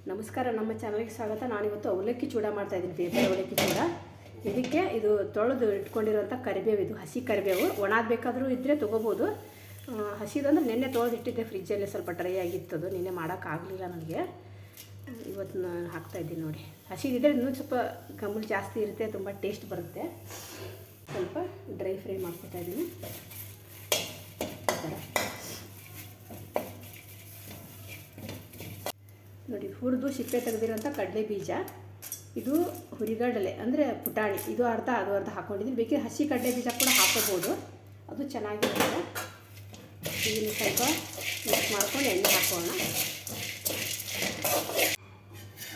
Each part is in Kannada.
ನಮಸ್ಕಾರ, ನಮ್ಮ ಚಾನಲ್ಗೆ ಸ್ವಾಗತ. ನಾನಿವತ್ತು ಅವಲಕ್ಕಿ ಚೂಡ ಮಾಡ್ತಾಯಿದ್ದೀನಿ, ಬೇರೆ ಅವಲಕ್ಕಿ ಚೂಡ. ಇದಕ್ಕೆ ಇದು ತೊಳೆದು ಇಟ್ಕೊಂಡಿರೋಂಥ ಕರಿಬೇವು, ಇದು ಹಸಿ ಕರಿಬೇವು. ಒಣಾದ ಬೇಕಾದರೂ ಇದ್ದರೆ ತೊಗೋಬೋದು. ಹಸಿದಂದ್ರೆ ನೆನ್ನೆ ತೊಳೆದು ಇಟ್ಟಿದ್ದೆ ಫ್ರಿಜ್ಜಲ್ಲಿ, ಸ್ವಲ್ಪ ಡ್ರೈ ಆಗಿತ್ತದು, ನಿನ್ನೆ ಮಾಡೋಕ್ಕಾಗಲಿಲ್ಲ ನನಗೆ. ಇವತ್ತು ನಾನು ಹಾಕ್ತಾಯಿದ್ದೀನಿ ನೋಡಿ. ಹಸಿದಿದ್ದರೆ ಇನ್ನೂ ಸ್ವಲ್ಪ ಗಮ್ಮಲು ಜಾಸ್ತಿ ಇರುತ್ತೆ, ತುಂಬ ಟೇಸ್ಟ್ ಬರುತ್ತೆ. ಸ್ವಲ್ಪ ಡ್ರೈ ಫ್ರೈ ಮಾಡ್ಕೊತಾಯಿದ್ದೀನಿ. ನೋಡಿ, ಹುರಿದು ಸಿಪ್ಪೆ ತೆಗೆದಿರೋಂಥ ಕಡಲೆ ಬೀಜ, ಇದು ಹುರಿಗಡಲೆ ಅಂದರೆ ಪುಟಾಣಿ, ಇದು ಅರ್ಧ ಅದು ಅರ್ಧ ಹಾಕ್ಕೊಂಡಿದ್ದೀನಿ. ಬೇಕಿದ್ರೆ ಹಸಿ ಕಡಲೆ ಬೀಜ ಕೂಡ ಹಾಕೋಬೋದು, ಅದು ಚೆನ್ನಾಗಿರುತ್ತೆ. ಇದನ್ನು ಸ್ವಲ್ಪ ಮಿಕ್ಸ್ ಮಾಡ್ಕೊಂಡು ಎಣ್ಣೆ ಹಾಕೋಣ.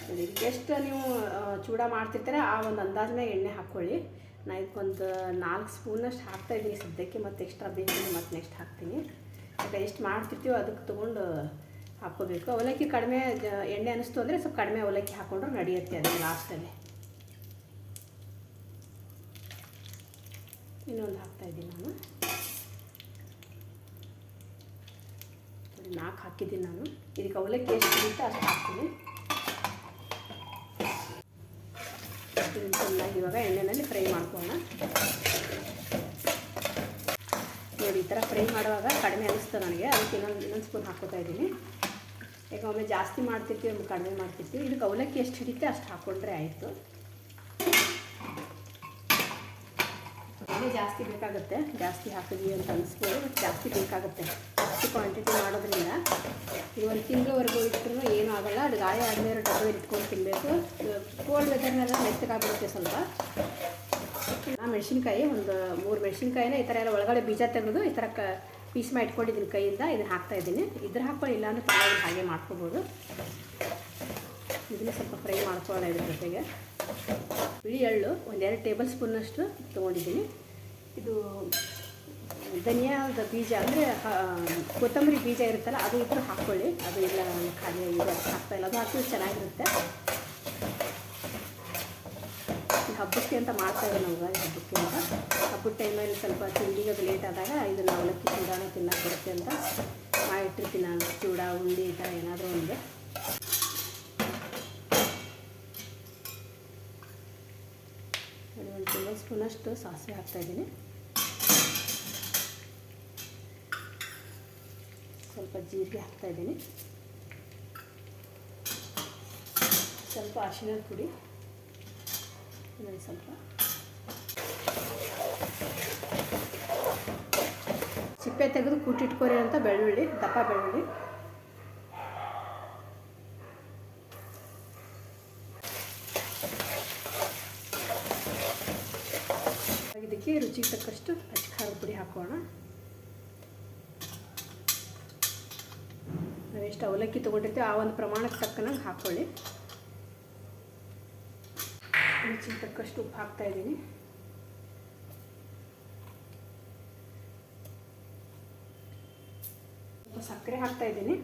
ನೋಡಿ, ಎಷ್ಟು ನೀವು ಚೂಡ ಮಾಡ್ತಿರ್ತಾರೆ ಆ ಒಂದು ಅಂದಾಜಿನ ಎಣ್ಣೆ ಹಾಕ್ಕೊಳ್ಳಿ. ನಾನು ಇದಕ್ಕೊಂದು 4 ಸ್ಪೂನಷ್ಟು ಹಾಕ್ತಾಯಿದ್ದೀನಿ ಸದ್ಯಕ್ಕೆ, ಮತ್ತು ಎಕ್ಸ್ಟ್ರಾ ಬೇಕು ಮತ್ತು ನೆಕ್ಸ್ಟ್ ಹಾಕ್ತೀನಿ. ಯಾಕೆ ಎಷ್ಟು ಮಾಡ್ತಿರ್ತೀವೋ ಅದಕ್ಕೆ ತೊಗೊಂಡು ಹಾಕ್ಕೋಬೇಕು. ಅವಲಕ್ಕಿ ಕಡಿಮೆ ಎಣ್ಣೆ ಅನ್ನಿಸ್ತು ಅಂದರೆ ಸ್ವಲ್ಪ ಕಡಿಮೆ ಅವಲಕ್ಕಿ ಹಾಕ್ಕೊಂಡ್ರೆ ನಡೆಯುತ್ತೆ. ಅದಕ್ಕೆ ಲಾಸ್ಟಲ್ಲಿ ಇನ್ನೊಂದು ಹಾಕ್ತಾಯಿದ್ದೀನಿ ನಾನು. ನೋಡಿ, 4 ಹಾಕಿದ್ದೀನಿ ನಾನು. ಇದಕ್ಕೆ ಅವಲಕ್ಕಿ ಎಷ್ಟು ಇರುತ್ತೆ ಅಷ್ಟು ಹಾಕ್ತೀನಿ. ಇದನ್ನು ಚೆನ್ನಾಗಿ ಇವಾಗ ಎಣ್ಣೆಯಲ್ಲಿ ಫ್ರೈ ಮಾಡ್ಕೊಳ್ಳೋಣ. ನೋಡಿ, ಈ ಥರ ಫ್ರೈ ಮಾಡುವಾಗ ಕಡಿಮೆ ಅನ್ನಿಸ್ತು ನನಗೆ, ಅದಕ್ಕೆ ಇನ್ನೊಂದು ಸ್ಪೂನ್ ಹಾಕ್ಕೋತಾ ಇದ್ದೀನಿ. ಈಗ ಒಮ್ಮೆ ಜಾಸ್ತಿ ಮಾಡ್ತಿರ್ತೀವಿ, ಒಮ್ಮೆ ಕಡಿಮೆ ಮಾಡ್ತಿರ್ತೀವಿ. ಇದಕ್ಕೆ ಅವಲಕ್ಕಿ ಎಷ್ಟು ಹಿಡಿತೆ ಅಷ್ಟು ಹಾಕ್ಕೊಂಡ್ರೆ ಆಯಿತು. ಎಣ್ಣೆ ಜಾಸ್ತಿ ಬೇಕಾಗುತ್ತೆ, ಜಾಸ್ತಿ ಹಾಕಿದ್ವಿ ಅಂತ ಅನಿಸ್ಬೋದು, ಮತ್ತು ಜಾಸ್ತಿ ಬೇಕಾಗುತ್ತೆ. ಜಾಸ್ತಿ ಕ್ವಾಂಟಿಟಿ ಮಾಡೋದ್ರಿಂದ ಇದು 1 ತಿಂಗಳವರೆಗೂ ಇಟ್ಟರೂ ಏನೂ ಆಗೋಲ್ಲ. ಅದು ಗಾಯ ಆದಮೇಲೆ ಡಬ್ಬಲ್ಲಿ ಇಟ್ಕೊಂಡು ತಿನ್ನಬೇಕು. ಕೋಲ್ಡ್ ವೆದರ್ನೆಲ್ಲ ಮೆತ್ತಗಾಗ್ಬಿಡುತ್ತೆ ಸ್ವಲ್ಪ. ಮೆಣಸಿನ್ಕಾಯಿ ಒಂದು 3 ಮೆಣಸಿನ್ಕಾಯಿನ ಈ ಥರ ಎಲ್ಲ ಒಳಗಡೆ ಬೀಜ ತೆಗೆದು ಈ ಥರ ಪೀಸ್ ಮಾಡಿ ಇಟ್ಕೊಂಡಿದ್ದೀನಿ ಕೈಯಿಂದ. ಇದನ್ನು ಹಾಕ್ತಾಯಿದ್ದೀನಿ. ಇದ್ರ ಹಾಕ್ಕೊಳ್ಳಿ, ಇಲ್ಲಾಂದರೆ ಪರವಾಗಿ ಹಾಗೆ ಮಾಡ್ಕೋಬೋದು. ಇದನ್ನು ಸ್ವಲ್ಪ ಫ್ರೈ ಮಾಡ್ಕೊಳ್ಳೋಣ. ಇದ್ರ ಜೊತೆಗೆ ಬಿಳಿ ಎಳ್ಳು ಒಂದು 2 ಟೇಬಲ್ ಸ್ಪೂನಷ್ಟು ತೊಗೊಂಡಿದ್ದೀನಿ. ಇದು ಧನಿಯಾದ ಬೀಜ ಅಂದರೆ ಕೊತ್ತಂಬರಿ ಬೀಜ ಇರುತ್ತಲ್ಲ, ಅದು ಇದ್ರೂ ಹಾಕ್ಕೊಳ್ಳಿ. ಅದು ಇಲ್ಲ ಖಾಲಿ ಇದು ಹಾಕ್ತಾಯಿಲ್ಲ, ಅದು ಹಾಕಿದ್ರೆ ಚೆನ್ನಾಗಿರುತ್ತೆ. ಹಬ್ಬಕ್ಕೆ ಅಂತ ಮಾಡ್ತಾಯಿದ್ದೆ ನಾವು, ಹಬ್ಬಕ್ಕೆ ಅಂತ. ಹಬ್ಬದ ಟೈಮಲ್ಲಿ ಸ್ವಲ್ಪ ತಿಂಡಿಗೆ ಲೇಟ್ ಆದಾಗ ಇದನ್ನು ಅವಲಕ್ಕಿ ಚೂಡಾನ ತಿನ್ನೋಕೆ ಬರುತ್ತೆ ಅಂತ ಮಾಡಿಟ್ಟಿರ್ತೀನಿ ನಾನು. ಚೂಡ, ಉಂಡೆ ಈ ಥರ ಏನಾದರೂ ಒಂದು. ಒಂದು ಟೇಬಲ್ ಸ್ಪೂನಷ್ಟು ಸಾಸಿವೆ ಹಾಕ್ತಾಯಿದ್ದೀನಿ. ಸ್ವಲ್ಪ ಜೀರಿಗೆ ಹಾಕ್ತಾಯಿದ್ದೀನಿ. ಸ್ವಲ್ಪ ಅರಿಶಿಣದ ಪುಡಿ, ಸ್ವಲ್ಪ ಸಿಪ್ಪೆ ತೆಗೆದು ಕೂಟಿಟ್ಕೊರಿ ಅಂತ ಬೆಳ್ಳುಳ್ಳಿ, ದಪ್ಪ ಬೆಳ್ಳುಳ್ಳಿ. ಇದಕ್ಕೆ ರುಚಿಗೆ ತಕ್ಕಷ್ಟು ಖಾರದ ಪುಡಿ ಹಾಕೋಣ. ನಾವೆಷ್ಟು ಅವಲಕ್ಕಿ ತೊಗೊಂಡಿರ್ತೀವಿ ಆ ಒಂದು ಪ್ರಮಾಣಕ್ಕೆ ತಕ್ಕನಾಗಿ ಹಾಕ್ಕೊಳ್ಳಿ. ರುಚಿಗೆ ತಕ್ಕಷ್ಟು ಉಪ್ಪು ಹಾಕ್ತಾಯಿದ್ದೀನಿ. ಸ್ವಲ್ಪ ಸಕ್ಕರೆ ಹಾಕ್ತಾಯಿದ್ದೀನಿ,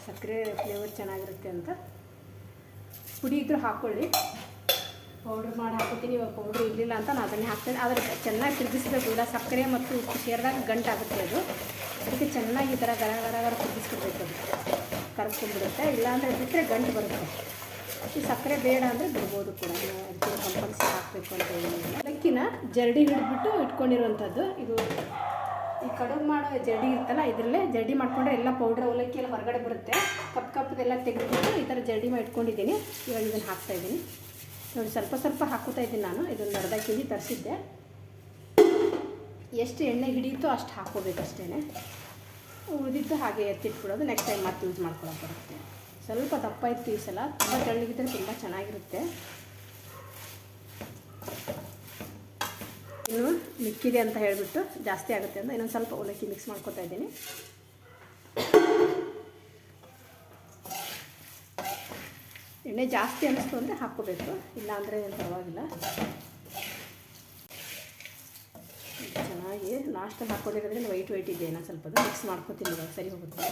ಸಕ್ಕರೆ ಫ್ಲೇವರ್ ಚೆನ್ನಾಗಿರುತ್ತೆ ಅಂತ. ಪುಡಿ ಇದ್ರೂ ಹಾಕ್ಕೊಳ್ಳಿ. ಪೌಡ್ರ್ ಮಾಡಿ ಹಾಕೋತೀನಿ. ಇವಾಗ ಪೌಡ್ರ್ ಇರಲಿಲ್ಲ ಅಂತ ನಾನು ಅದನ್ನೇ ಹಾಕ್ತೀನಿ. ಆದರೆ ಚೆನ್ನಾಗಿ ತಿರುಗಿಸ್ಬೇಕು, ಇಲ್ಲ ಸಕ್ಕರೆ ಮತ್ತು ಉಪ್ಪು ಸೇರಿದಾಗ ಗಂಟಾಗುತ್ತೆ ಅದು. ಅದಕ್ಕೆ ಚೆನ್ನಾಗಿ ಈ ಥರ ಗರ ಗರ ಗರ ತಿರುಗಿಸ್ಕೊಡ್ಬೇಕು, ಅದು ಕರ್ಕೊಂಡ್ಬಿಡುತ್ತೆ. ಇಲ್ಲಾಂದರೆ ಬಿಟ್ಟರೆ ಗಂಟು ಬರುತ್ತೆ. ಈ ಸಕ್ಕರೆ ಬೇಡ ಅಂದರೆ ಬಿಡ್ಬೋದು ಕೂಡ, ಅದಕ್ಕೆ ಕಂಪಲ್ಸರಿ ಹಾಕಬೇಕು ಅಂತ ಏನಿಲ್ಲ. ಅವಲಕ್ಕಿನ ಜರಡಿ ಹಿಡಿದ್ಬಿಟ್ಟು ಇಟ್ಕೊಂಡಿರುವಂಥದ್ದು. ಇದು ಈ ಕಡುಬು ಮಾಡೋ ಜರಡಿ ಇರ್ತಲ್ಲ, ಇದರಲ್ಲೇ ಜರಡಿ ಮಾಡಿಕೊಂಡ್ರೆ ಎಲ್ಲ ಪೌಡ್ರ್ ಅವಲಕ್ಕಿ ಎಲ್ಲ ಹೊರಗಡೆ ಬರುತ್ತೆ. ಕಪ್ಪದೆಲ್ಲ ತೆಗೆದುಬಿಟ್ಟು ಈ ಥರ ಜರಡಿ ಮಾಡಿ ಇಟ್ಕೊಂಡಿದ್ದೀನಿ. ಇವಾಗ ಇದನ್ನು ಹಾಕ್ತಾಯಿದ್ದೀನಿ. ನೋಡಿ, ಸ್ವಲ್ಪ ಸ್ವಲ್ಪ ಹಾಕೋತಾ ಇದ್ದೀನಿ ನಾನು. ಇದೊಂದು ಅರ್ಧ ಕೆ ಜಿ ತರಿಸಿದ್ದೆ. ಎಷ್ಟು ಎಣ್ಣೆ ಹಿಡಿಯುತ್ತೋ ಅಷ್ಟು ಹಾಕ್ಕೋಬೇಕಷ್ಟೇ. ಉಳಿದಿದ್ದು ಹಾಗೆ ಎತ್ತಿಟ್ಬಿಡೋದು. ನೆಕ್ಸ್ಟ್ ಟೈಮ್ ಮತ್ತೆ ಯೂಸ್ ಮಾಡ್ಕೊಳ್ಳೋಕೆ ಬರುತ್ತೆ. ಸ್ವಲ್ಪ ದಪ್ಪ ಇತ್ತು ಈ ಸಲ, ತುಂಬ ತೆಳ್ಳಗಿದ್ರೆ ತುಂಬ ಚೆನ್ನಾಗಿರುತ್ತೆ. ಇನ್ನು ಮಿಕ್ಕಿದೆ ಅಂತ ಹೇಳಿಬಿಟ್ಟು ಜಾಸ್ತಿ ಆಗುತ್ತೆ ಅಂತ ಇನ್ನೊಂದು ಸ್ವಲ್ಪ ಅವಲಕ್ಕಿ ಮಿಕ್ಸ್ ಮಾಡ್ಕೊತಾ ಇದ್ದೀನಿ. ಎಣ್ಣೆ ಜಾಸ್ತಿ ಅನ್ನಿಸ್ತು ಅಂದರೆ ಹಾಕ್ಕೋಬೇಕು, ಇಲ್ಲಾಂದರೆ ಪರವಾಗಿಲ್ಲ. ಚೆನ್ನಾಗಿ ಲಾಸ್ಟಲ್ಲಿ ಹಾಕ್ಕೊಂಡಿರೋದ್ರಿಂದ ವೈಟ್ ಇದೆ. ನಾನು ಸ್ವಲ್ಪ ಮಿಕ್ಸ್ ಮಾಡ್ಕೊತೀನಿ, ಇವಾಗ ಸರಿ ಹೋಗುತ್ತೆ.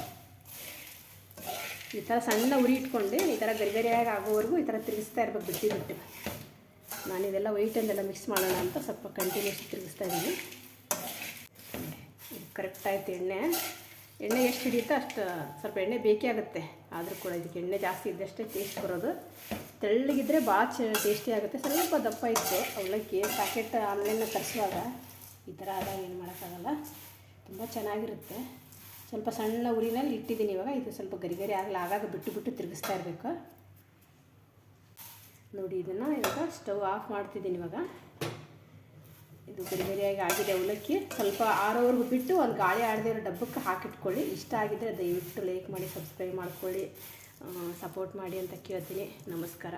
ಈ ಥರ ಸಣ್ಣ ಉರಿ ಇಟ್ಕೊಂಡು ಈ ಥರ ಗರಿಗರಿಯಾಗಿ ಆಗೋವರೆಗೂ ಈ ಥರ ತಿರುಗಿಸ್ತಾ ಇರ್ಬೇಕು ಬಿಟ್ಟು. ನಾನು ಇದೆಲ್ಲ ವೈಟಲ್ಲೆಲ್ಲ ಮಿಕ್ಸ್ ಮಾಡೋಣ ಅಂತ ಸ್ವಲ್ಪ ಕಂಟಿನ್ಯೂಸ್ ತಿರುಗಿಸ್ತಾ ಇದ್ದೀನಿ. ಇದು ಕರೆಕ್ಟ್ ಆಯಿತು ಎಣ್ಣೆ. ಎಣ್ಣೆ ಎಷ್ಟು ಹಿಡಿಯುತ್ತೋ ಅಷ್ಟು ಸ್ವಲ್ಪ ಎಣ್ಣೆ ಬೇಕೇ ಆಗುತ್ತೆ. ಆದರೂ ಕೂಡ ಇದಕ್ಕೆ ಎಣ್ಣೆ ಜಾಸ್ತಿ ಇದ್ದಷ್ಟೇ ಟೇಸ್ಟ್ ಬರೋದು. ತೆಳ್ಳಗಿದ್ರೆ ಭಾಳ ಟೇಸ್ಟಿ ಆಗುತ್ತೆ. ಸ್ವಲ್ಪ ದಪ್ಪ ಇತ್ತು ಅವಲಕ್ಕಿ. ಪ್ಯಾಕೆಟ್ ಆನ್ಲೈನ್ನ ತರಿಸುವಾಗ ಈ ಥರ ಆದಾಗ ಏನು ಮಾಡೋಕ್ಕಾಗಲ್ಲ, ತುಂಬ ಚೆನ್ನಾಗಿರುತ್ತೆ. ಸ್ವಲ್ಪ ಸಣ್ಣ ಉರಿನಲ್ಲಿ ಇಟ್ಟಿದ್ದೀನಿ ಇವಾಗ. ಇದು ಸ್ವಲ್ಪ ಗರಿ ಆಗಲ್ಲ, ಆಗಾಗ ಬಿಟ್ಟು ತಿರುಗಿಸ್ತಾ ಇರಬೇಕು ನೋಡಿ. ಇದನ್ನು ಇವಾಗ ಸ್ಟವ್ ಆಫ್ ಮಾಡ್ತಿದ್ದೀನಿ ಇವಾಗ. ಇದು ಗರಿಯಾಗಿ ಆಗಿದೆ ಅವಲಕ್ಕಿ. ಸ್ವಲ್ಪ ಆರೋವರೆಗೂ ಬಿಟ್ಟು ಒಂದು ಗಾಳಿ ಆಡದೇ ಇರೋ ಡಬ್ಬಕ್ಕೆ ಹಾಕಿಟ್ಕೊಳ್ಳಿ. ಇಷ್ಟ ಆಗಿದ್ದರೆ ದಯವಿಟ್ಟು ಲೈಕ್ ಮಾಡಿ, ಸಬ್ಸ್ಕ್ರೈಬ್ ಮಾಡ್ಕೊಳ್ಳಿ, ಸಪೋರ್ಟ್ ಮಾಡಿ ಅಂತ ಕೇಳ್ತೀನಿ. ನಮಸ್ಕಾರ.